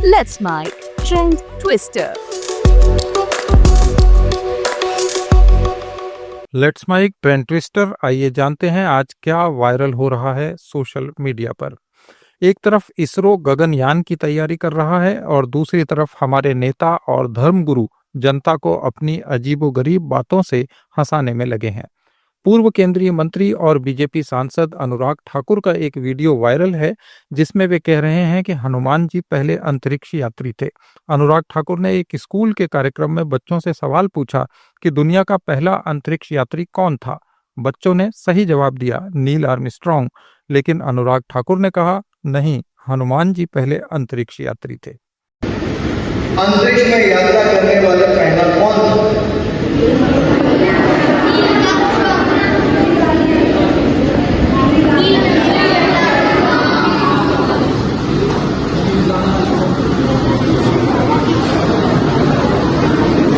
Let's My Trend Twister. Let's mike trend twister. आइए जानते हैं आज क्या वायरल हो रहा है सोशल मीडिया पर। एक तरफ इसरो गगनयान की तैयारी कर रहा है और दूसरी तरफ हमारे नेता और धर्मगुरु जनता को अपनी अजीबोगरीब बातों से हंसाने में लगे हैं। पूर्व केंद्रीय मंत्री और बीजेपी सांसद अनुराग ठाकुर का एक वीडियो वायरल है जिसमें वे कह रहे हैं कि हनुमान जी पहले अंतरिक्ष यात्री थे। अनुराग ठाकुर ने एक स्कूल के कार्यक्रम में बच्चों से सवाल पूछा कि दुनिया का पहला अंतरिक्ष यात्री कौन था। बच्चों ने सही जवाब दिया, नील आर्मस्ट्रांग। लेकिन अनुराग ठाकुर ने कहा, नहीं, हनुमान जी पहले अंतरिक्ष यात्री थे। अंतरिक्ष में यात्रा करने वाला पहला कौन था?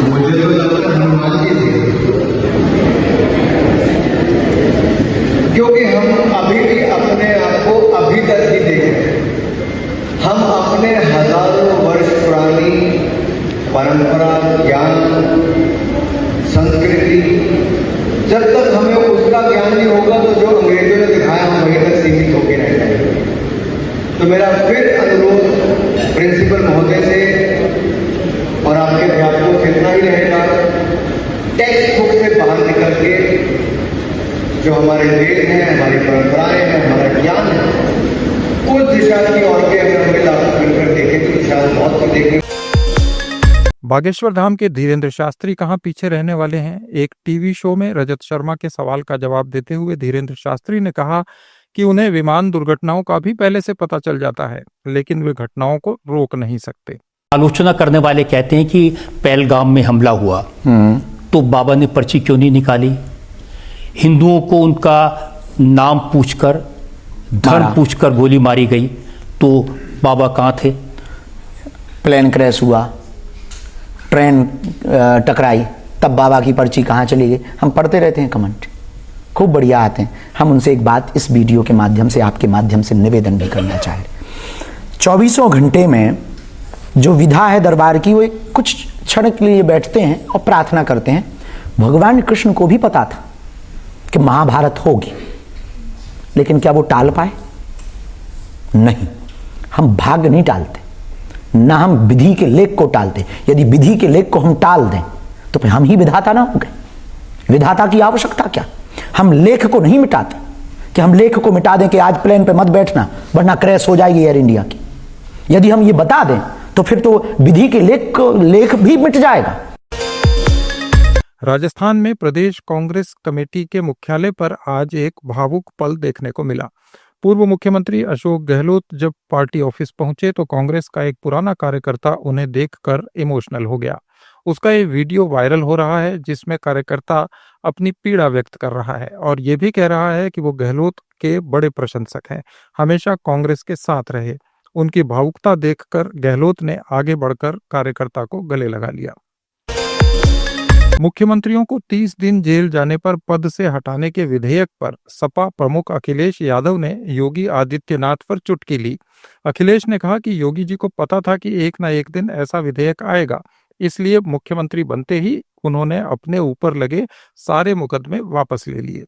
मुझे तो लगता है हनुमान जी थे, क्योंकि हम अभी भी अपने आप को अभी तक ही देख रहे हैं। हम अपने हजारों वर्ष पुरानी परंपरा, ज्ञान, संस्कृति, जब तक हमें उसका ज्ञान नहीं होगा तो जो अंग्रेजों ने दिखाया हम वहीं तक सीमित होकर रह जाएंगे। तो मेरा फिर अनुरोध प्रिंसिपल महोदय से और आपके अध्यापकों से इतना ही रहेगा, टेक्स्ट बुक से बाहर निकल के जो हमारे वेद हैं, हमारी परंपराएं हैं, हमारा ज्ञान है, उस दिशा की ओर के अगर हमें लागू मिलकर देखें तो शायद बहुत कुछ देखें। बागेश्वर धाम के धीरेन्द्र शास्त्री कहाँ पीछे रहने वाले हैं। एक टीवी शो में रजत शर्मा के सवाल का जवाब देते हुए धीरेन्द्र शास्त्री ने कहा कि उन्हें विमान दुर्घटनाओं का भी पहले से पता चल जाता है, लेकिन वे घटनाओं को रोक नहीं सकते। आलोचना करने वाले कहते हैं कि पहलगाम में हमला हुआ तो बाबा ने पर्ची क्यों नहीं निकाली? हिंदुओं को उनका नाम पूछकर, धर्म पूछकर गोली मारी गई, तो बाबा कहाँ थे? प्लेन क्रैश हुआ, ट्रेन टकराई, तब बाबा की पर्ची कहाँ चली गई? हम पढ़ते रहते हैं, कमेंट खूब बढ़िया आते हैं। हम उनसे एक बात इस वीडियो के माध्यम से, आपके माध्यम से निवेदन भी करना चाह रहे। 24 घंटे में जो विधा है दरबार की, वो कुछ क्षण के लिए बैठते हैं और प्रार्थना करते हैं। भगवान कृष्ण को भी पता था कि महाभारत होगी, लेकिन क्या वो टाल पाए? नहीं। हम भाग्य नहीं टालते, ना हम विधि के लेख को टालते। यदि विधि के लेख को हम टाल दें तो फिर हम ही विधाता ना हो गए। विधाता की आवश्यकता क्या? हम लेख को नहीं मिटाते कि हम लेख को मिटा दें कि आज प्लेन पे मत बैठना वरना क्रैश हो जाएगी एयर इंडिया की। यदि हम ये बता दें तो फिर तो विधि के लेख भी मिट जाएगा। राजस्थान में प्रदेश कांग्रेस कमेटी के मुख्यालय पर आज एक भावुक पल देखने को मिला। पूर्व मुख्यमंत्री अशोक गहलोत जब पार्टी ऑफिस पहुंचे तो कांग्रेस का एक पुराना कार्यकर्ता उन्हें देखकर इमोशनल हो गया। उसका ये वीडियो वायरल हो रहा है जिसमें कार्यकर्ता अपनी पीड़ा व्यक्त कर रहा है और ये भी कह रहा है कि वो गहलोत के बड़े प्रशंसक हैं, हमेशा कांग्रेस के साथ रहे। उनकी भावुकता देखकर गहलोत ने आगे बढ़कर कार्यकर्ता को गले लगा लिया। मुख्यमंत्रियों को 30 दिन जेल जाने पर पद से हटाने के विधेयक पर सपा प्रमुख अखिलेश यादव ने योगी आदित्यनाथ पर चुटकी ली। अखिलेश ने कहा कि योगी जी को पता था कि एक न एक दिन ऐसा विधेयक आएगा, इसलिए मुख्यमंत्री बनते ही उन्होंने अपने ऊपर लगे सारे मुकदमे वापस ले लिए।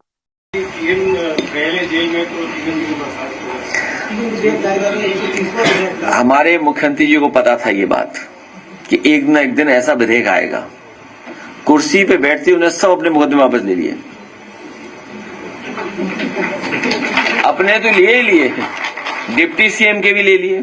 हमारे मुख्यमंत्री जी को पता था ये बात कि एक न एक दिन ऐसा विधेयक आएगा। कुर्सी पे बैठते उन्हें सब अपने मुकदमे वापस ले लिए। अपने तो लिए ही लिए, डिप्टी सीएम के भी ले लिए।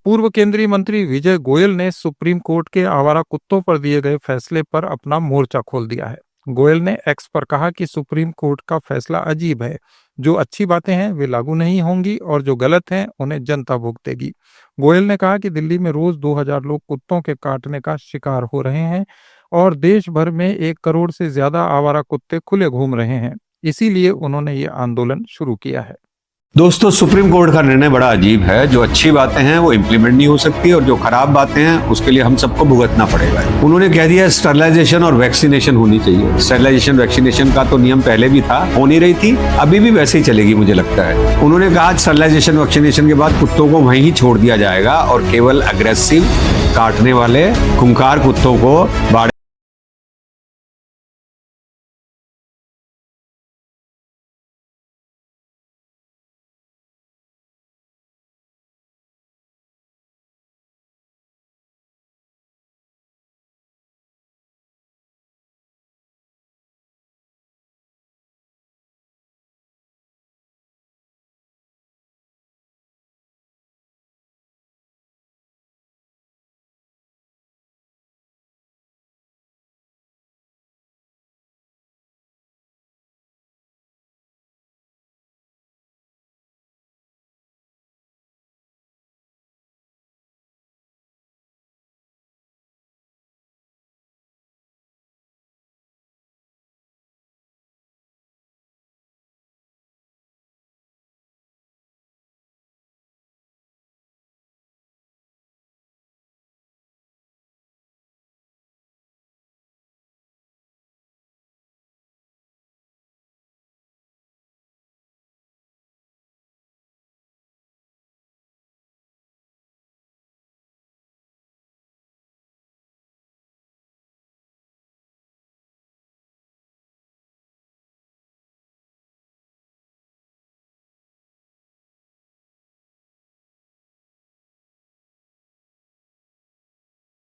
पूर्व केंद्रीय मंत्री विजय गोयल ने सुप्रीम कोर्ट के आवारा कुत्तों पर दिए गए फैसले पर अपना मोर्चा खोल दिया है। गोयल ने एक्स पर कहा कि सुप्रीम कोर्ट का फैसला अजीब है। जो अच्छी बातें हैं वे लागू नहीं होंगी और जो गलत हैं उन्हें जनता भुगतेगी। गोयल ने कहा कि दिल्ली में रोज 2000 लोग कुत्तों के काटने का शिकार हो रहे हैं और देश भर में 1 करोड़ से ज्यादा आवारा कुत्ते खुले घूम रहे हैं। इसीलिए उन्होंने ये आंदोलन शुरू किया है। दोस्तों, सुप्रीम कोर्ट का निर्णय बड़ा अजीब है। जो अच्छी बातें हैं वो इम्प्लीमेंट नहीं हो सकती और जो खराब बातें हैं उसके लिए हम सबको भुगतना पड़ेगा। उन्होंने कह दिया स्टरलाइजेशन और वैक्सीनेशन होनी चाहिए। स्टरलाइजेशन वैक्सीनेशन का तो नियम पहले भी था, हो नहीं रही थी, अभी भी वैसे ही चलेगी मुझे लगता है। उन्होंने कहा स्टरलाइजेशन वैक्सीनेशन के बाद कुत्तों को वहीं ही छोड़ दिया जाएगा और केवल अग्रेसिव काटने वाले खूंखार कुत्तों को बाड़े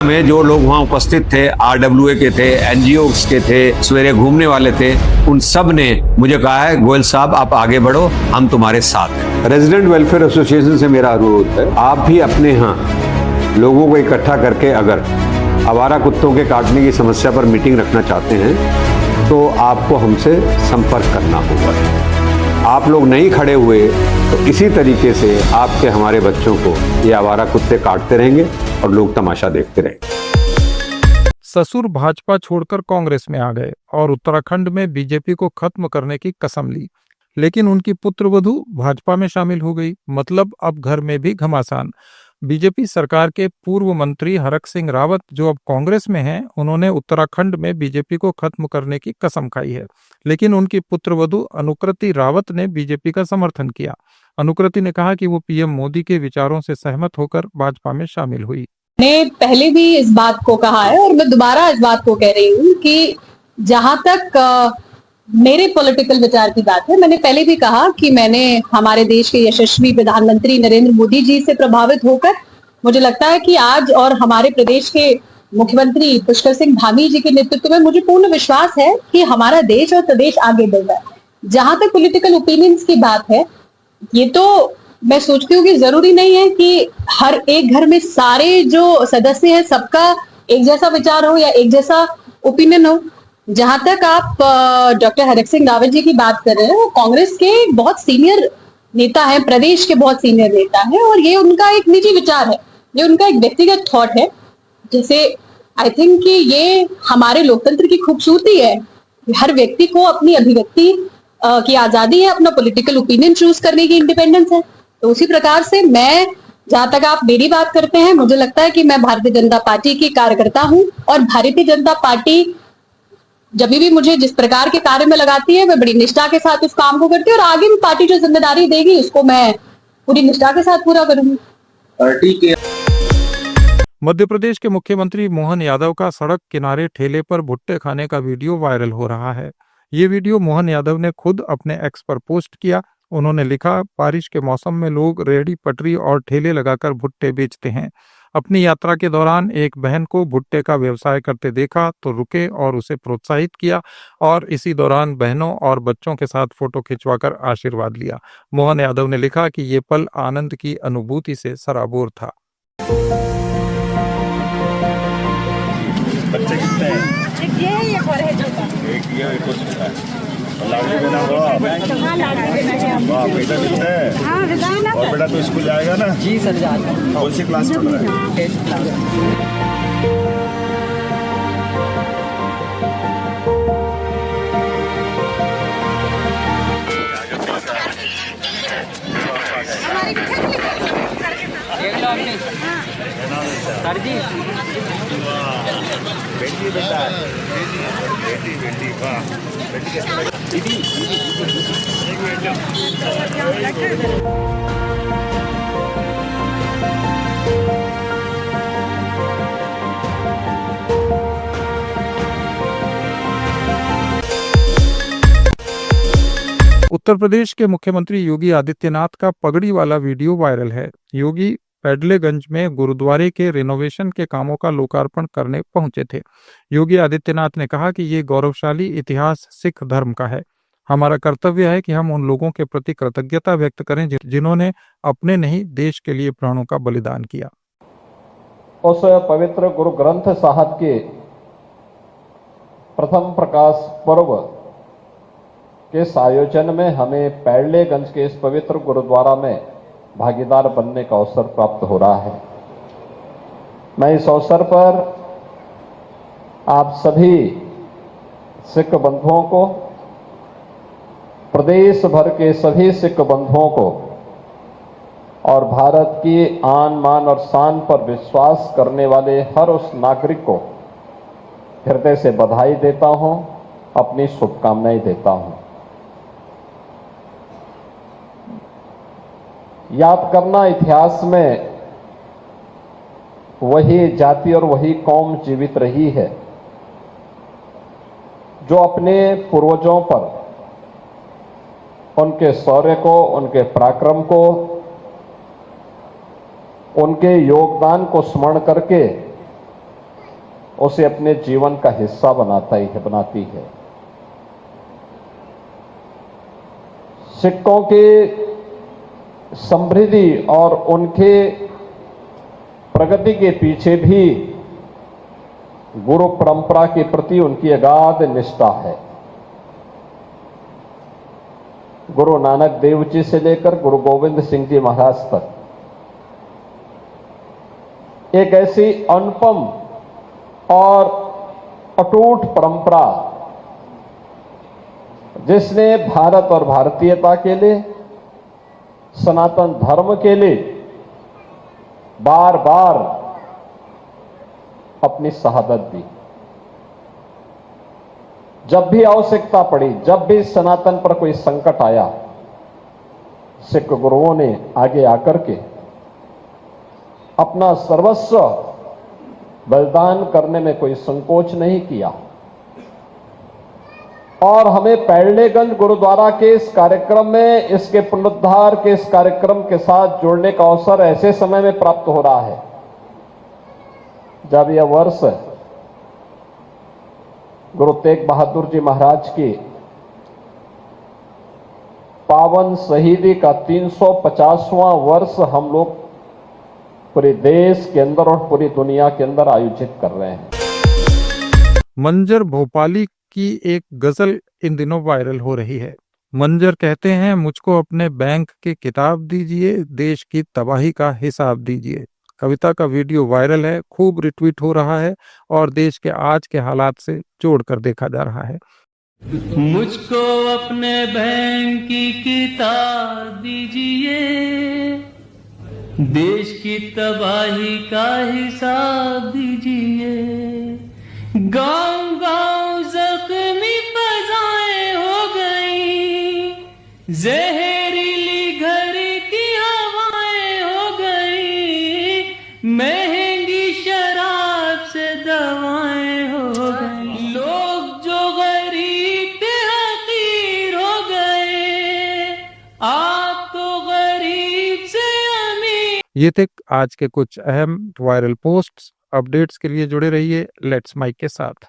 में जो लोग वहां उपस्थित थे, RWA के थे, NGO के थे, सवेरे घूमने वाले थे, उन सब ने मुझे कहा है गोयल साहब आप आगे बढ़ो, हम तुम्हारे साथ हैं। रेजिडेंट वेलफेयर एसोसिएशन से मेरा अनुरोध है, आप भी अपने यहाँ लोगों को इकट्ठा करके अगर आवारा कुत्तों के काटने की समस्या पर मीटिंग रखना चाहते हैं तो आपको हमसे संपर्क करना होगा। आप लोग नहीं खड़े हुए तो इसी तरीके से आपके हमारे बच्चों को ये आवारा कुत्ते काटते रहेंगे और लोग तमाशा देखते रहेंगे। ससुर भाजपा छोड़कर कांग्रेस में आ गए और उत्तराखंड में बीजेपी को खत्म करने की कसम ली, लेकिन उनकी पुत्रवधू भाजपा में शामिल हो गई। मतलब अब घर में भी घमासान। बीजेपी सरकार के पूर्व मंत्री हरक सिंह रावत जो अब कांग्रेस में हैं, उन्होंने उत्तराखंड में बीजेपी को खत्म करने की कसम खाई है, लेकिन उनकी पुत्रवधू अनुकृति रावत ने बीजेपी का समर्थन किया। अनुकृति ने कहा कि वो पीएम मोदी के विचारों से सहमत होकर भाजपा में शामिल हुई। मैंने पहले भी इस बात को कहा है और मैं दोबारा इस बात को कह रही हूँ कि जहां तक मेरे पॉलिटिकल विचार की बात है, मैंने पहले भी कहा कि मैंने हमारे देश के यशस्वी प्रधानमंत्री नरेंद्र मोदी जी से प्रभावित होकर मुझे लगता है कि आज और हमारे प्रदेश के मुख्यमंत्री पुष्कर सिंह धामी जी के नेतृत्व में मुझे पूर्ण विश्वास है कि हमारा देश और प्रदेश आगे बढ़ रहा है। जहां तक पॉलिटिकल ओपिनियंस की बात है, ये तो मैं सोचती हूँ कि जरूरी नहीं है कि हर एक घर में सारे जो सदस्य हैं सबका एक जैसा विचार हो या एक जैसा ओपिनियन हो। जहां तक आप डॉक्टर हरक सिंह रावत जी की बात कर रहे हैं, वो कांग्रेस के बहुत सीनियर नेता हैं, प्रदेश के बहुत सीनियर नेता हैं और ये उनका एक निजी विचार है, ये उनका एक व्यक्तिगत थॉट है। जैसे आई थिंक कि ये हमारे लोकतंत्र की खूबसूरती है, हर व्यक्ति को अपनी अभिव्यक्ति की आजादी है, अपना पॉलिटिकल ओपिनियन चूज करने की इंडिपेंडेंस है। तो उसी प्रकार से मैं, जहां तक आप मेरी बात करते हैं, मुझे लगता है कि मैं भारतीय जनता पार्टी की कार्यकर्ता हूं और भारतीय जनता पार्टी जब भी मुझे जिस प्रकार के कार्य में लगाती है, मैं बड़ी निष्ठा के साथ उस काम को करती हूँ और आगे भी पार्टी जो जिम्मेदारी देगी उसको मैं पूरी निष्ठा के साथ पूरा करूंगी। पार्टी के मध्य प्रदेश के मुख्यमंत्री मोहन यादव का सड़क किनारे ठेले पर भुट्टे खाने का वीडियो वायरल हो रहा है। ये वीडियो मोहन यादव ने खुद अपने एक्स पर पोस्ट किया। उन्होंने लिखा, बारिश के मौसम में लोग रेहड़ी पटरी और ठेले लगाकर भुट्टे बेचते हैं। अपनी यात्रा के दौरान एक बहन को भुट्टे का व्यवसाय करते देखा तो रुके और उसे प्रोत्साहित किया और इसी दौरान बहनों और बच्चों के साथ फोटो खिंचवाकर आशीर्वाद लिया। मोहन यादव ने लिखा कि ये पल आनंद की अनुभूति से सराबोर था। बच्चे कितने हैं? एक ये है, एक और है छोटा। एक ये एक और छोटा है। लाडली बना हुआ। हाँ, लाडली बना है। वाह, बेटा कितने हैं? हाँ, बताना। और बेटा तो स्कूल जाएगा ना? जी सर, जाता हूँ। कौन सी क्लास पढ़ रहा है? 10th class. बेटी बेटा बेटी बेटी वाह बेटी उत्तर प्रदेश के मुख्यमंत्री योगी आदित्यनाथ का पगड़ी वाला वीडियो वायरल है। योगी पैडलेगंज में गुरुद्वारे के रिनोवेशन के कामों का लोकार्पण करने पहुंचे थे। योगी आदित्यनाथ ने कहा कि ये गौरवशाली इतिहास सिख धर्म का है। हमारा कर्तव्य है कि हम उन लोगों के प्रति कृतज्ञता व्यक्त करें जिन्होंने अपने नहीं देश के लिए प्राणों का बलिदान किया। उस पवित्र गुरु ग्रंथ साहब के प्रथम प्रकाश पर्व के इस आयोजन में हमें पैडलेगंज के इस पवित्र गुरुद्वारा में भागीदार बनने का अवसर प्राप्त हो रहा है। मैं इस अवसर पर आप सभी सिख बंधुओं को, प्रदेश भर के सभी सिख बंधुओं को और भारत की आन मान और शान पर विश्वास करने वाले हर उस नागरिक को हृदय से बधाई देता हूं, अपनी शुभकामनाएं देता हूं। याद करना, इतिहास में वही जाति और वही कौम जीवित रही है जो अपने पूर्वजों पर उनके शौर्य को, उनके पराक्रम को, उनके योगदान को स्मरण करके उसे अपने जीवन का हिस्सा बनाती है। सिखों के समृद्धि और उनके प्रगति के पीछे भी गुरु परंपरा के प्रति उनकी अगाध निष्ठा है। गुरु नानक देव जी से लेकर गुरु गोविंद सिंह जी महाराज तक एक ऐसी अनुपम और अटूट परंपरा जिसने भारत और भारतीयता के लिए, सनातन धर्म के लिए बार बार अपनी शहादत दी। जब भी आवश्यकता पड़ी, जब भी सनातन पर कोई संकट आया, सिख गुरुओं ने आगे आकर के अपना सर्वस्व बलिदान करने में कोई संकोच नहीं किया। और हमें पैडलेगंज गुरुद्वारा के इस कार्यक्रम में, इसके पुनरुद्धार के इस कार्यक्रम के साथ जुड़ने का अवसर ऐसे समय में प्राप्त हो रहा है जब यह वर्ष गुरु तेग बहादुर जी महाराज की पावन शहीदी का 350वां वर्ष हम लोग पूरे देश के अंदर और पूरी दुनिया के अंदर आयोजित कर रहे हैं। मंजर भोपाली की एक गजल इन दिनों वायरल हो रही है। मंजर कहते हैं, मुझको अपने बैंक की किताब दीजिए, देश की तबाही का हिसाब दीजिए। कविता का वीडियो वायरल है, खूब रिट्वीट हो रहा है और देश के आज के हालात से जोड़कर देखा जा रहा है। मुझको अपने बैंक की किताब दीजिए, देश की तबाही का हिसाब दीजिए। गांव गांव जख्मी फजाएं हो गई, जहरीली घर की हवाएं हो गई, महंगी शराब से दवाएं हो गई। लोग जो गरीब थे हकीर हो गए, आप तो गरीब से अमीर। ये थे आज के कुछ अहम वायरल पोस्ट्स। अपडेट्स के लिए जुड़े रहिए लेट्स माइक के साथ।